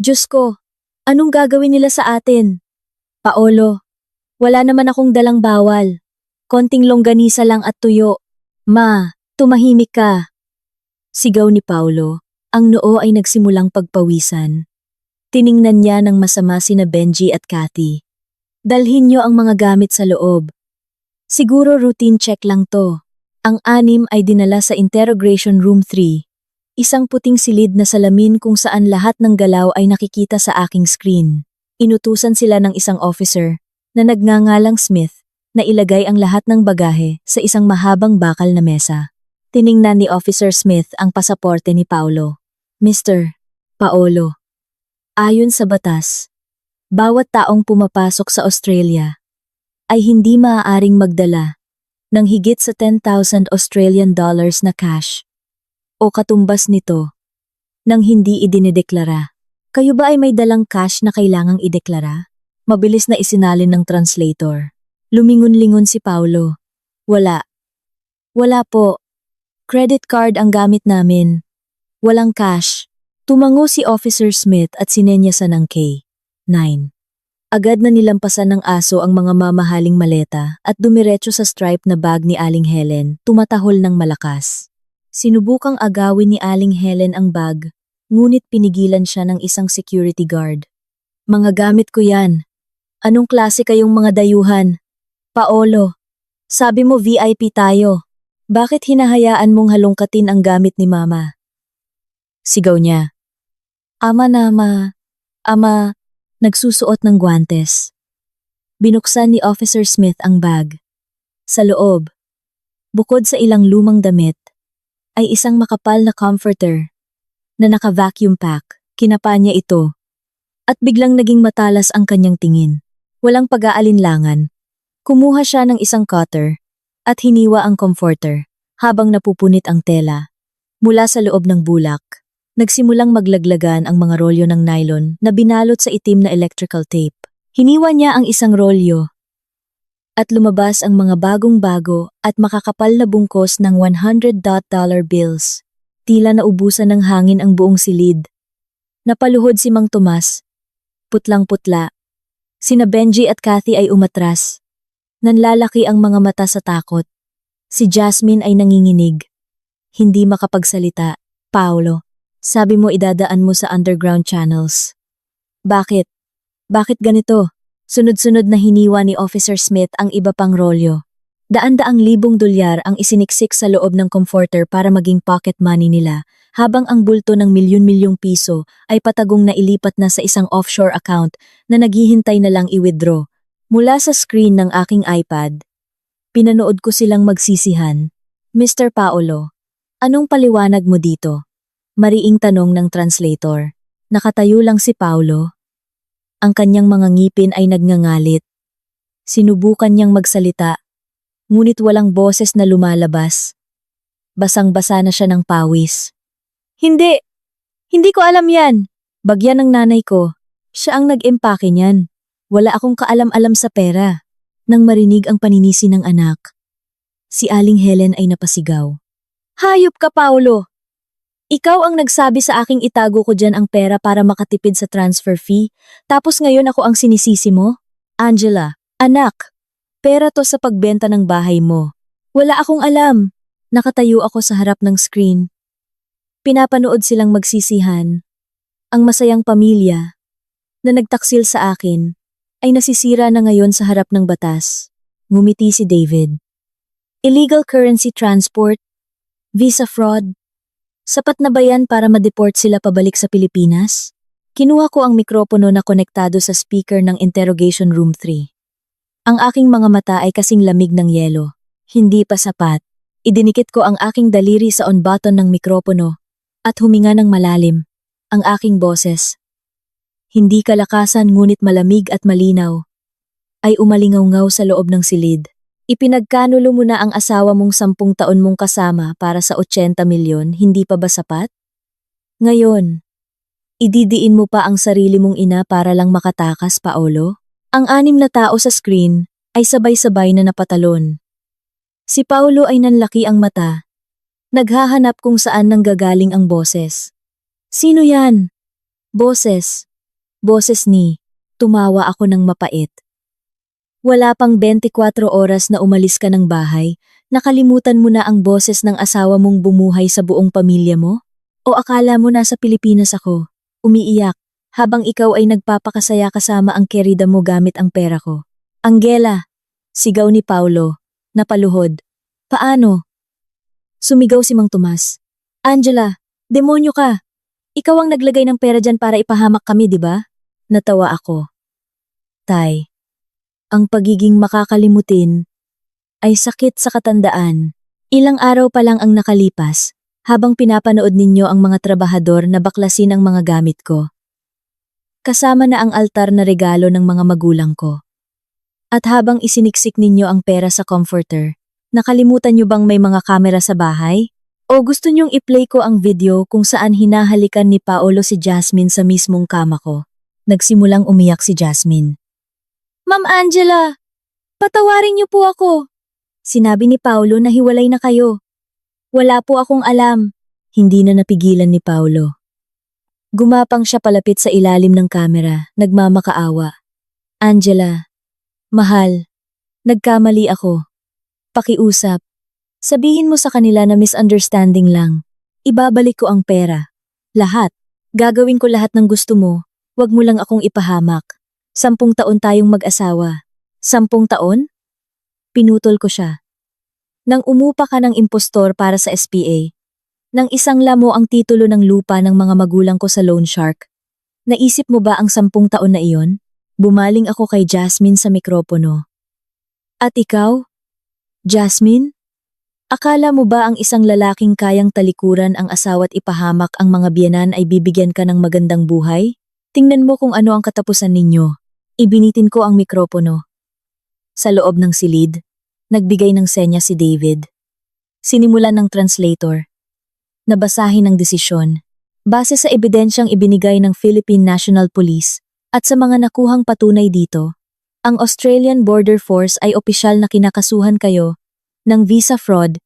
"Diyos ko, anong gagawin nila sa atin?" "Paolo, wala naman akong dalang bawal. Konting longganisa lang at tuyo. Ma, tumahimik ka." Sigaw ni Paulo, ang noo ay nagsimulang pagpawisan. Tiningnan niya ng masama sina Benji at Cathy. "Dalhin niyo ang mga gamit sa loob. Siguro routine check lang to." Ang 6 ay dinala sa interrogation room 3. Isang puting silid na salamin kung saan lahat ng galaw ay nakikita sa aking screen. Inutusan sila ng isang officer na nagngangalang Smith na ilagay ang lahat ng bagahe sa isang mahabang bakal na mesa. Tiningnan ni Officer Smith ang pasaporte ni Paulo. "Mr. Paolo, ayon sa batas, bawat taong pumapasok sa Australia ay hindi maaaring magdala ng higit sa 10,000 Australian dollars na cash o katumbas nito nang hindi idinedeklara. Kayo ba ay may dalang cash na kailangang ideklara?" Mabilis na isinalin ng translator. Lumingon-lingon si Paulo. "Wala. Wala po. Credit card ang gamit namin. Walang cash." Tumango si Officer Smith at sinenyasan ng K. 9. Agad na nilampasan ng aso ang mga mamahaling maleta at dumiretso sa stripe na bag ni Aling Helen, tumatahol ng malakas. Sinubukang agawin ni Aling Helen ang bag, ngunit pinigilan siya ng isang security guard. "Mga gamit ko yan. Anong klase kayong mga dayuhan? Paolo, sabi mo VIP tayo. Bakit hinahayaan mong halongkatin ang gamit ni Mama?" Sigaw niya. Ama, nagsusuot ng guwantes. Binuksan ni Officer Smith ang bag. Sa loob, bukod sa ilang lumang damit, ay isang makapal na comforter na naka-vacuum pack. Kinapa niya ito at biglang naging matalas ang kanyang tingin. Walang pag-aalinlangan. Kumuha siya ng isang cutter at hiniwa ang comforter habang napupunit ang tela. Mula sa loob ng bulak, nagsimulang maglaglagan ang mga rolyo ng nylon na binalot sa itim na electrical tape. Hiniwa niya ang isang rolyo at lumabas ang mga bagong-bago at makakapal na bungkos ng $100 bills. Tila naubusan ng hangin ang buong silid. Napaluhod si Mang Tomas. Putlang-putla. Sina Benji at Cathy ay umatras. Nanlalaki ang mga mata sa takot. Si Jasmine ay nanginginig. Hindi makapagsalita. "Paolo, sabi mo idadaan mo sa underground channels. Bakit? Bakit ganito?" Sunod-sunod na hiniwa ni Officer Smith ang iba pang rolyo. Daan-daang libong dolyar ang isiniksik sa loob ng comforter para maging pocket money nila, habang ang bulto ng milyon-milyong piso ay patagong na ilipat na sa isang offshore account na naghihintay na lang i-withdraw. Mula sa screen ng aking iPad, pinanood ko silang magsisihan. "Mr. Paolo, anong paliwanag mo dito?" Mariing tanong ng translator. Nakatayo lang si Paulo. Ang kanyang mga ngipin ay nagngangalit. Sinubukan niyang magsalita, ngunit walang boses na lumalabas. Basang-basa na siya ng pawis. Hindi ko alam yan. Bagyan ng nanay ko. Siya ang nag-empake niyan. Wala akong kaalam-alam sa pera." Nang marinig ang paninisi ng anak, si Aling Helen ay napasigaw. "Hayop ka, Paulo! Ikaw ang nagsabi sa aking itago ko dyan ang pera para makatipid sa transfer fee, tapos ngayon ako ang sinisisi mo? Angela, anak, pera to sa pagbenta ng bahay mo. Wala akong alam." Nakatayo ako sa harap ng screen. Pinapanood silang magsisihan. Ang masayang pamilya na nagtaksil sa akin ay nasisira na ngayon sa harap ng batas. Ngumiti si David. Illegal currency transport, visa fraud. Sapat na ba yan para ma-deport sila pabalik sa Pilipinas? Kinuha ko ang mikropono na konektado sa speaker ng Interrogation Room 3. Ang aking mga mata ay kasing lamig ng yelo. Hindi pa sapat. Idinikit ko ang aking daliri sa on button ng mikropono at huminga ng malalim. Ang aking boses, hindi kalakasan ngunit malamig at malinaw, ay umalingaw-ngaw sa loob ng silid. Ipinagkanulo mo na ang asawa mong 10 taon mong kasama para sa 80 milyon, hindi pa ba sapat? Ngayon, ididiin mo pa ang sarili mong ina para lang makatakas, Paolo? Ang 6 na tao sa screen ay sabay-sabay na napatalon. Si Paolo ay nanlaki ang mata. Naghahanap kung saan nanggagaling ang boses. Sino yan? Boses. Boses ni. Tumawa ako ng mapait. Wala pang 24 oras na umalis ka ng bahay, nakalimutan mo na ang boses ng asawa mong bumuhay sa buong pamilya mo? O akala mo nasa Pilipinas ako, umiiyak, habang ikaw ay nagpapakasaya kasama ang kerida mo gamit ang pera ko? Angela, sigaw ni Paulo, napaluhod. Paano? Sumigaw si Mang Tomas. Angela, demonyo ka! Ikaw ang naglagay ng pera dyan para ipahamak kami, di ba? Natawa ako. Tay, ang pagiging makakalimutin ay sakit sa katandaan. Ilang araw pa lang ang nakalipas habang pinapanood ninyo ang mga trabahador na baklasin ang mga gamit ko. Kasama na ang altar na regalo ng mga magulang ko. At habang isiniksik ninyo ang pera sa comforter, nakalimutan nyo bang may mga kamera sa bahay? O gusto nyong i-play ko ang video kung saan hinahalikan ni Paolo si Jasmine sa mismong kama ko? Nagsimulang umiyak si Jasmine. Ma'am Angela, patawarin niyo po ako. Sinabi ni Paolo na hiwalay na kayo. Wala po akong alam. Hindi na napigilan ni Paolo. Gumapang siya palapit sa ilalim ng kamera, nagmamakaawa. Angela, mahal, nagkamali ako. Pakiusap. Sabihin mo sa kanila na misunderstanding lang. Ibabalik ko ang pera. Lahat. Gagawin ko lahat ng gusto mo. Huwag mo lang akong ipahamak. 10 taon tayong mag-asawa. 10 taon? Pinutol ko siya. Nang umupa ka ng impostor para sa SPA, nang isangla mo ang titulo ng lupa ng mga magulang ko sa loan shark, naisip mo ba ang 10 taon na iyon? Bumaling ako kay Jasmine sa mikropono. At ikaw? Jasmine? Akala mo ba ang isang lalaking kayang talikuran ang asawa't ipahamak ang mga biyenan ay bibigyan ka ng magandang buhay? Tingnan mo kung ano ang katapusan ninyo. Ibinitin ko ang mikropono. Sa loob ng silid, nagbigay ng senya si David. Sinimulan ng translator. Nabasahin ang desisyon. Base sa ebidensyang ibinigay ng Philippine National Police at sa mga nakuhang patunay dito, ang Australian Border Force ay opisyal na kinakasuhan kayo ng visa fraud,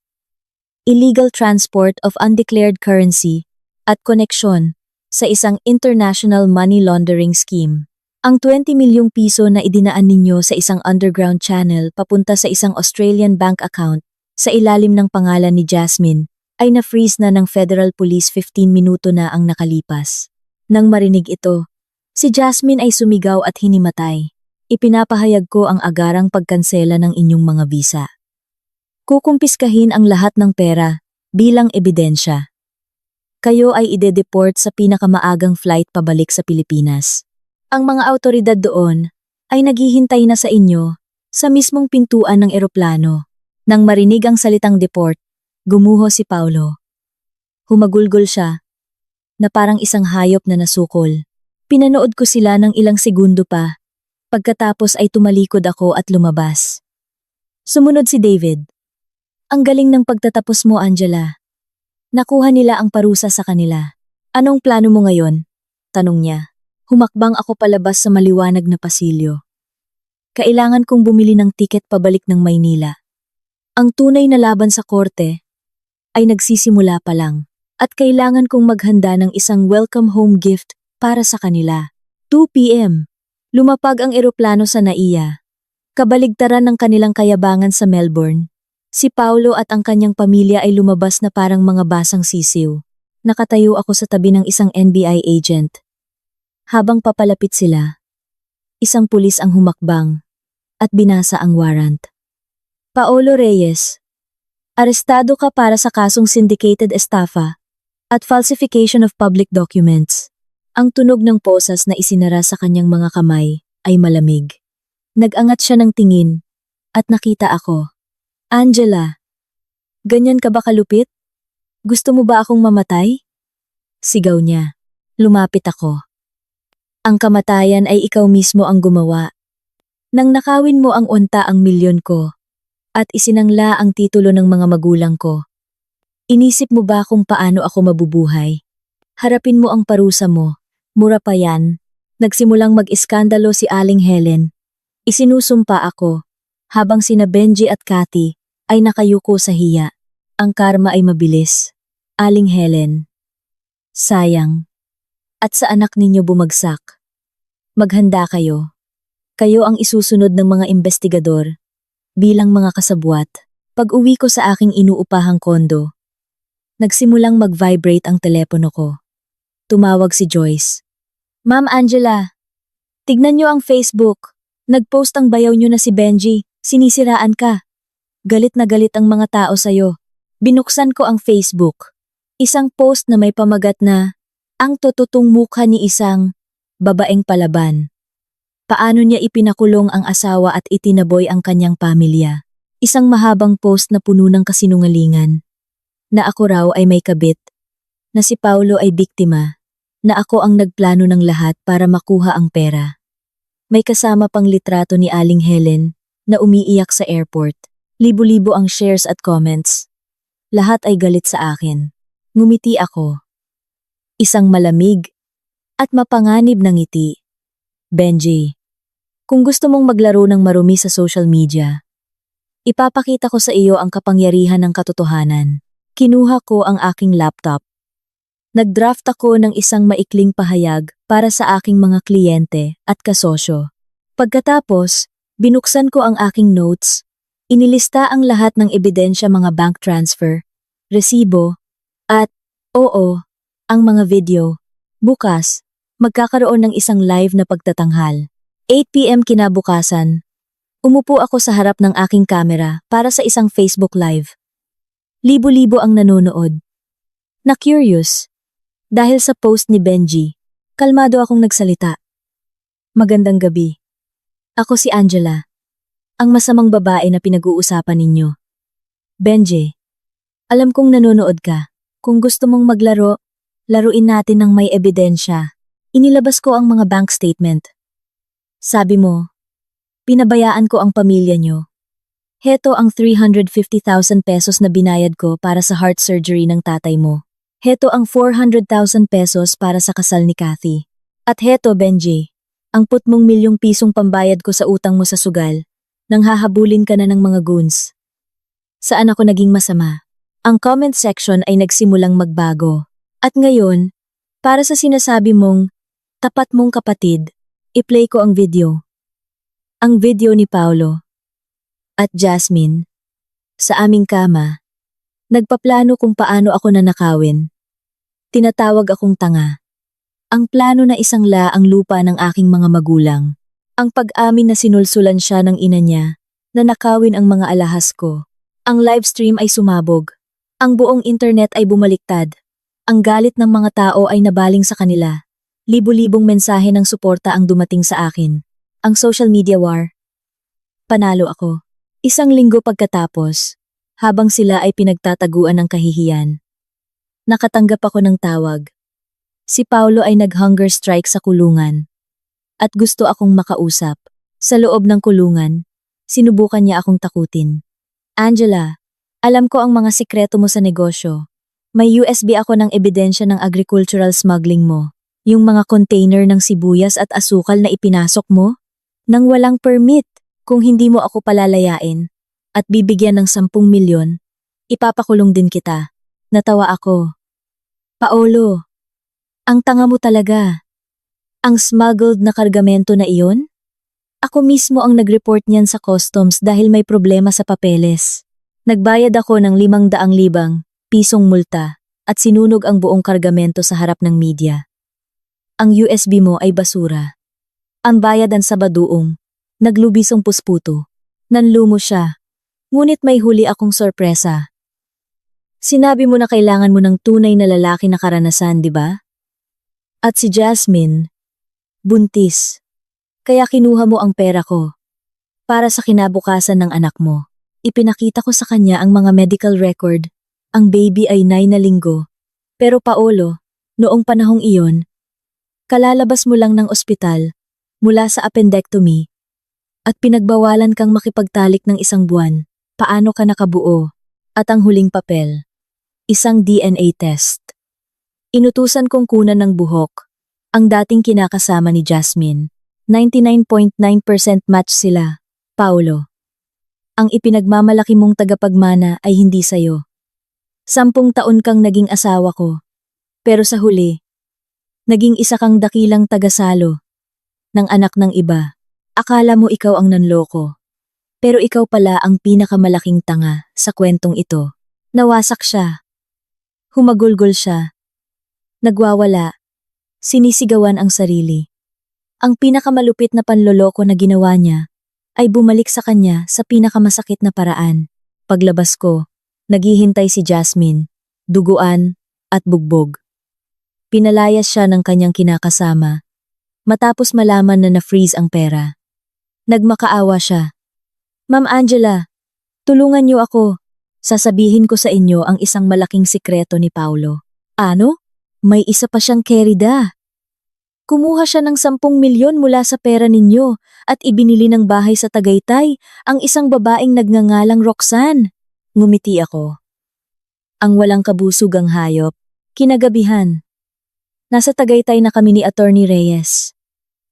illegal transport of undeclared currency, at koneksyon sa isang international money laundering scheme. Ang 20 milyong piso na idinaan ninyo sa isang underground channel papunta sa isang Australian bank account sa ilalim ng pangalan ni Jasmine ay na-freeze na ng Federal Police 15 minuto na ang nakalipas. Nang marinig ito, si Jasmine ay sumigaw at hinimatay. Ipinapahayag ko ang agarang pagkansela ng inyong mga visa. Kukumpiskahin ang lahat ng pera bilang ebidensya. Kayo ay ide-deport sa pinakamaagang flight pabalik sa Pilipinas. Ang mga awtoridad doon ay naghihintay na sa inyo sa mismong pintuan ng eroplano. Nang marinig ang salitang deport, gumuho si Paulo. Humagulgol siya na parang isang hayop na nasukol. Pinanood ko sila ng ilang segundo pa. Pagkatapos ay tumalikod ako at lumabas. Sumunod si David. Ang galing ng pagtatapos mo, Angela. Nakuha nila ang parusa sa kanila. Anong plano mo ngayon? Tanong niya. Humakbang ako palabas sa maliwanag na pasilyo. Kailangan kong bumili ng tiket pabalik ng Maynila. Ang tunay na laban sa korte ay nagsisimula pa lang at kailangan kong maghanda ng isang welcome home gift para sa kanila. 2 p.m. Lumapag ang eroplano sa NAIA. Kabaligtaran ng kanilang kayabangan sa Melbourne. Si Paulo at ang kanyang pamilya ay lumabas na parang mga basang sisiw. Nakatayo ako sa tabi ng isang NBI agent. Habang papalapit sila, isang pulis ang humakbang at binasa ang warrant. Paolo Reyes, arestado ka para sa kasong syndicated estafa at falsification of public documents. Ang tunog ng posas na isinara sa kanyang mga kamay ay malamig. Nag-angat siya ng tingin at nakita ako. Angela, ganyan ka ba kalupit? Gusto mo ba akong mamatay? Sigaw niya. Lumapit ako. Ang kamatayan ay ikaw mismo ang gumawa. Nang nakawin mo ang unta ang milyon ko at isinangla ang titulo ng mga magulang ko. Inisip mo ba kung paano ako mabubuhay? Harapin mo ang parusa mo. Mura pa yan. Nagsimulang mag-iskandalo si Aling Helen. Isinusumpa ako, habang sina Benji at Cathy ay nakayuko sa hiya. Ang karma ay mabilis. Aling Helen. Sayang. At sa anak ninyo bumagsak. Maghanda kayo. Kayo ang isusunod ng mga investigador. Bilang mga kasabwat, pag-uwi ko sa aking inuupahang kondo, nagsimulang mag-vibrate ang telepono ko. Tumawag si Joyce. Ma'am Angela, tignan niyo ang Facebook. Nag-post ang bayaw niyo na si Benji. Sinisiraan ka. Galit na galit ang mga tao sa'yo. Binuksan ko ang Facebook. Isang post na may pamagat na, ang totutong mukha ni isang babaeng palaban. Paano niya ipinakulong ang asawa at itinaboy ang kanyang pamilya. Isang mahabang post na puno ng kasinungalingan. Na ako raw ay may kabit. Na si Paulo ay biktima. Na ako ang nagplano ng lahat para makuha ang pera. May kasama pang litrato ni Aling Helen na umiiyak sa airport. Libo-libo ang shares at comments. Lahat ay galit sa akin. Ngumiti ako. Isang malamig at mapanganib na ngiti. Benji, kung gusto mong maglaro ng marumi sa social media, ipapakita ko sa iyo ang kapangyarihan ng katotohanan. Kinuha ko ang aking laptop. Nagdraft ako ng isang maikling pahayag para sa aking mga kliyente at kasosyo. Pagkatapos, binuksan ko ang aking notes, inilista ang lahat ng ebidensya, mga bank transfer, resibo, at, oo, ang mga video. Bukas, magkakaroon ng isang live na pagtatanghal. 8 p.m. kinabukasan. Umupo ako sa harap ng aking kamera para sa isang Facebook Live. Libo-libo ang nanonood. Na-curious. Dahil sa post ni Benji, kalmado akong nagsalita. Magandang gabi. Ako si Angela. Ang masamang babae na pinag-uusapan ninyo. Benji, alam kong nanonood ka. Kung gusto mong maglaro, laruin natin ng may ebidensya. Inilabas ko ang mga bank statement. Sabi mo, pinabayaan ko ang pamilya nyo. Heto ang 350,000 pesos na binayad ko para sa heart surgery ng tatay mo. Heto ang 400,000 pesos para sa kasal ni Cathy. At heto, Benji, ang putmong milyong pisong pambayad ko sa utang mo sa sugal, nang hahabulin ka na ng mga goons. Saan ako naging masama? Ang comment section ay nagsimulang magbago. At ngayon, para sa sinasabi mong, tapat mong kapatid, i-play ko ang video. Ang video ni Paulo at Jasmine sa aming kama. Nagpaplano kung paano ako nanakawin. Tinatawag akong tanga. Ang plano na isangla ang lupa ng aking mga magulang. Ang pag-amin na sinulsulan siya ng ina niya na nakawin ang mga alahas ko. Ang livestream ay sumabog. Ang buong internet ay bumaliktad. Ang galit ng mga tao ay nabaling sa kanila. Libo-libong mensahe ng suporta ang dumating sa akin. Ang social media war. Panalo ako. Isang linggo pagkatapos, habang sila ay pinagtataguan ng kahihiyan, nakatanggap ako ng tawag. Si Paulo ay nag-hunger strike sa kulungan. At gusto akong makausap. Sa loob ng kulungan, sinubukan niya akong takutin. Angela, alam ko ang mga sikreto mo sa negosyo. May USB ako ng ebidensya ng agricultural smuggling mo. Yung mga container ng sibuyas at asukal na ipinasok mo, nang walang permit. Kung hindi mo ako palalayain at bibigyan ng 10 milyon, ipapakulong din kita. Natawa ako. Paolo, ang tanga mo talaga. Ang smuggled na kargamento na iyon? Ako mismo ang nag-report niyan sa customs dahil may problema sa papeles. Nagbayad ako ng 500,000 pisong multa at sinunog ang buong kargamento sa harap ng media. Ang USB mo ay basura. Ang bayadan sa baduong, naglubisong pusputo. Nanlumo siya, ngunit may huli akong sorpresa. Sinabi mo na kailangan mo ng tunay na lalaki na karanasan, di ba? At si Jasmine, buntis. Kaya kinuha mo ang pera ko. Para sa kinabukasan ng anak mo. Ipinakita ko sa kanya ang mga medical record. Ang baby ay 9 na linggo. Pero Paolo, noong panahong iyon, kalalabas mo lang ng ospital mula sa appendectomy at pinagbawalan kang makipagtalik ng 1 buwan. Paano ka nakabuo? At ang huling papel, isang DNA test. Inutusan kong kunan ng buhok ang dating kinakasama ni Jasmine. 99.9% match sila, Paolo. Ang ipinagmamalaki mong tagapagmana ay hindi sayo. 10 taon kang naging asawa ko. Pero sa huli, naging isa kang dakilang tagasalo ng anak ng iba. Akala mo ikaw ang nanloko. Pero ikaw pala ang pinakamalaking tanga sa kwentong ito. Nawasak siya. Humagulgol siya. Nagwawala. Sinisigawan ang sarili. Ang pinakamalupit na panloloko na ginawa niya ay bumalik sa kanya sa pinakamasakit na paraan. Paglabas ko, naghihintay si Jasmine, duguan at bugbog. Pinalayas siya ng kanyang kinakasama. Matapos malaman na na-freeze ang pera. Nagmakaawa siya. Ma'am Angela, tulungan niyo ako. Sasabihin ko sa inyo ang isang malaking sikreto ni Paolo. Ano? May isa pa siyang kerida. Kumuha siya ng 10 milyon mula sa pera ninyo at ibinili ng bahay sa Tagaytay ang isang babaeng nagngangalang Roxanne. Ngumiti ako. Ang walang kabusugang hayop. Kinagabihan. Nasa Tagaytay na kami ni Attorney Reyes.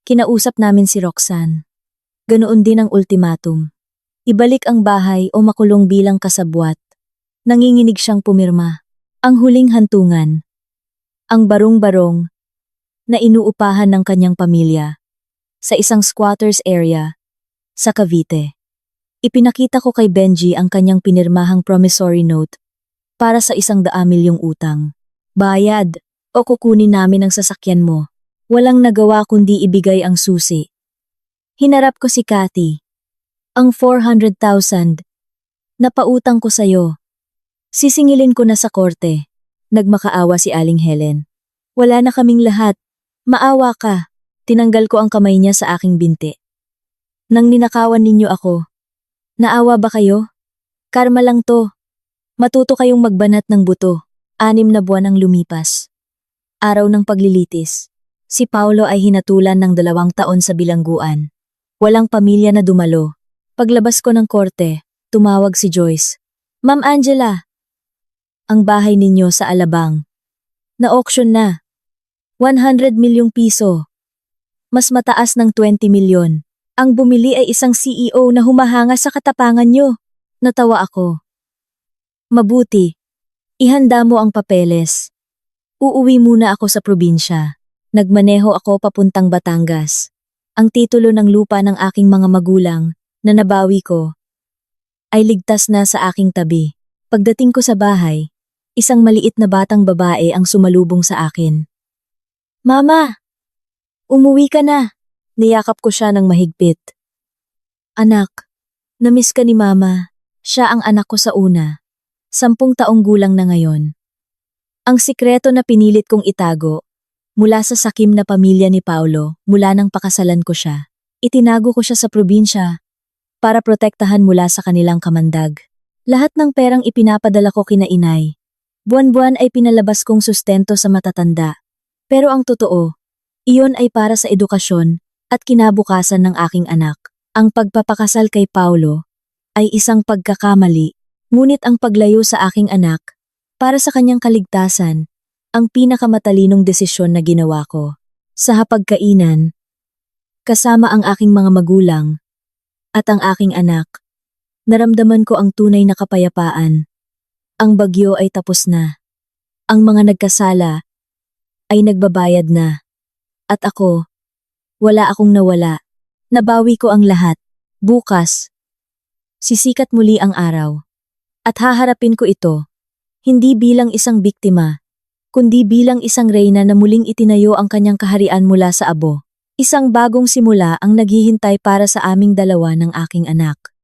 Kinausap namin si Roxanne. Ganoon din ang ultimatum. Ibalik ang bahay o makulong bilang kasabwat. Nanginginig siyang pumirma. Ang huling hantungan. Ang barong-barong na inuupahan ng kanyang pamilya sa isang squatters area sa Cavite. Ipinakita ko kay Benji ang kanyang pinirmahang promissory note para sa 100 milyong utang. Bayad o kukunin namin ang sasakyan mo. Walang nagawa kundi ibigay ang susi. Hinarap ko si Cathy. Ang 400,000 na pautang ko sa'yo. Sisingilin ko na sa korte. Nagmakaawa si Aling Helen. Wala na kaming lahat. Maawa ka. Tinanggal ko ang kamay niya sa aking binti. Nang ninakawan ninyo ako. Naawa ba kayo? Karma lang to. Matuto kayong magbanat ng buto. 6 na buwan ang lumipas. Araw ng paglilitis. Si Paolo ay hinatulan ng 2 taon sa bilangguan. Walang pamilya na dumalo. Paglabas ko ng korte, tumawag si Joyce. Ma'am Angela, ang bahay ninyo sa Alabang. Na-auction na. 100 milyong piso. Mas mataas ng 20 milyon. Ang bumili ay isang CEO na humahanga sa katapangan nyo. Natawa ako. Mabuti. Ihanda mo ang papeles. Uuwi muna ako sa probinsya. Nagmaneho ako papuntang Batangas. Ang titulo ng lupa ng aking mga magulang na nabawi ko ay ligtas na sa aking tabi. Pagdating ko sa bahay, isang maliit na batang babae ang sumalubong sa akin. Mama! Umuwi ka na! Niyakap ko siya ng mahigpit. Anak, namiss ka ni Mama. Siya ang anak ko sa una. 10 taong gulang na ngayon. Ang sikreto na pinilit kong itago mula sa sakim na pamilya ni Paolo mula nang pakasalan ko siya. Itinago ko siya sa probinsya para protektahan mula sa kanilang kamandag. Lahat ng perang ipinapadala ko kina inay. Buwan-buwan ay pinalabas kong sustento sa matatanda. Pero ang totoo, iyon ay para sa edukasyon at kinabukasan ng aking anak. Ang pagpapakasal kay Paolo ay isang pagkakamali, ngunit ang paglayo sa aking anak para sa kanyang kaligtasan ang pinakamatalinong desisyon na ginawa ko. Sa hapagkainan, kasama ang aking mga magulang at ang aking anak, naramdaman ko ang tunay na kapayapaan. Ang bagyo ay tapos na. Ang mga nagkasala ay nagbabayad na. At ako, wala akong nawala. Nabawi ko ang lahat. Bukas, sisikat muli ang araw. At haharapin ko ito, hindi bilang isang biktima, kundi bilang isang reyna na muling itinayo ang kanyang kaharian mula sa abo. Isang bagong simula ang naghihintay para sa aming dalawa ng aking anak.